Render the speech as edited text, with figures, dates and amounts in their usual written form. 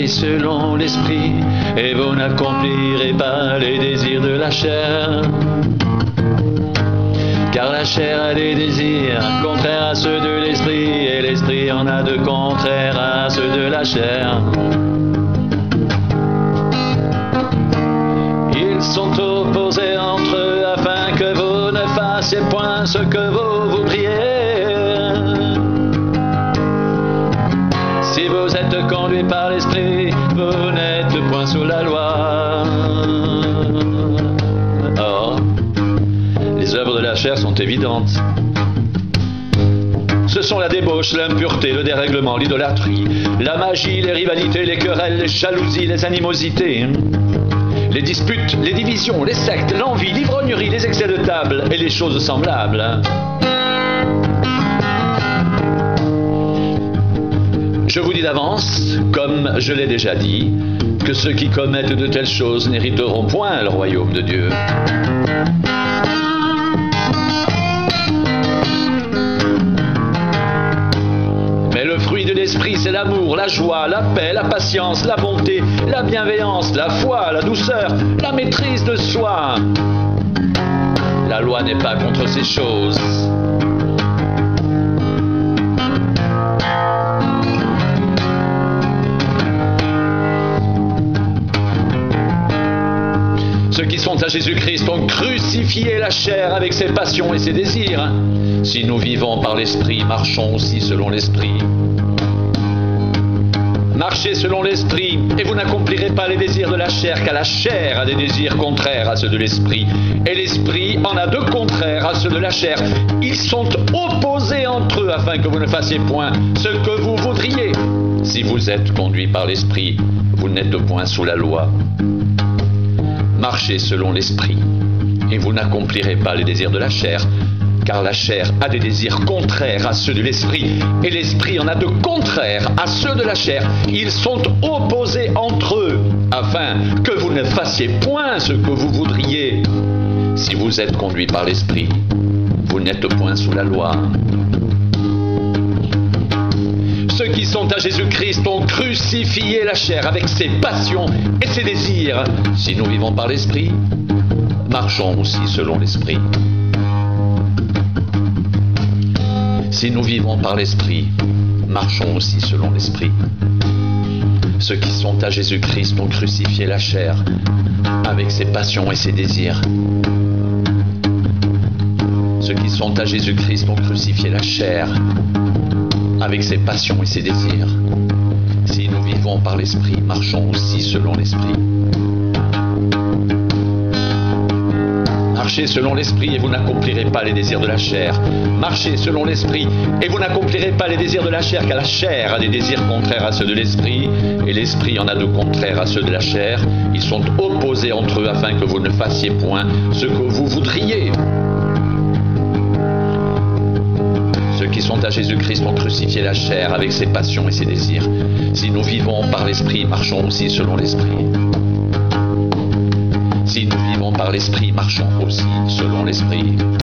marchez selon l'esprit, et vous n'accomplirez pas les désirs de la chair. Car la chair a des désirs contraires à ceux de l'esprit, et l'esprit en a de contraires à ceux de la chair. Ils sont opposés entre eux afin que vous ne fassiez point ce que vous voudriez. Si vous êtes conduit par l'esprit, vous n'êtes point sous la loi. Or, les œuvres de la chair sont évidentes. Ce sont la débauche, l'impureté, le dérèglement, l'idolâtrie, la magie, les rivalités, les querelles, les jalousies, les animosités, les disputes, les divisions, les sectes, l'envie, l'ivrognerie, les excès de table et les choses semblables. Je vous dis d'avance, comme je l'ai déjà dit, que ceux qui commettent de telles choses n'hériteront point le royaume de Dieu. Mais le fruit de l'esprit, c'est l'amour, la joie, la paix, la patience, la bonté, la bienveillance, la foi, la douceur, la maîtrise de soi. La loi n'est pas contre ces choses. Ceux qui sont à Jésus-Christ ont crucifié la chair avec ses passions et ses désirs. Si nous vivons par l'Esprit, marchons aussi selon l'Esprit. Marchez selon l'Esprit, et vous n'accomplirez pas les désirs de la chair, car la chair a des désirs contraires à ceux de l'Esprit, et l'Esprit en a de contraires à ceux de la chair. Ils sont opposés entre eux, afin que vous ne fassiez point ce que vous voudriez. Si vous êtes conduits par l'Esprit, vous n'êtes point sous la loi. Marchez selon l'Esprit, et vous n'accomplirez pas les désirs de la chair, car la chair a des désirs contraires à ceux de l'Esprit, et l'Esprit en a de contraires à ceux de la chair. Ils sont opposés entre eux, afin que vous ne fassiez point ce que vous voudriez. Si vous êtes conduits par l'Esprit, vous n'êtes point sous la loi. Ceux qui sont à Jésus-Christ ont crucifié la chair avec ses passions et ses désirs. Si nous vivons par l'Esprit, marchons aussi selon l'Esprit. Si nous vivons par l'Esprit, marchons aussi selon l'Esprit. Ceux qui sont à Jésus-Christ ont crucifié la chair avec ses passions et ses désirs. Ceux qui sont à Jésus-Christ ont crucifié la chair avec ses passions et ses désirs. Si nous vivons par l'Esprit, marchons aussi selon l'Esprit. Marchez selon l'Esprit et vous n'accomplirez pas les désirs de la chair. Marchez selon l'Esprit et vous n'accomplirez pas les désirs de la chair, car la chair a des désirs contraires à ceux de l'Esprit, et l'Esprit en a de contraires à ceux de la chair. Ils sont opposés entre eux afin que vous ne fassiez point ce que vous voudriez. Ceux qui sont à Jésus-Christ ont crucifié la chair avec ses passions et ses désirs. Si nous vivons par l'Esprit, marchons aussi selon l'Esprit. Si nous vivons par l'Esprit, marchons aussi selon l'Esprit.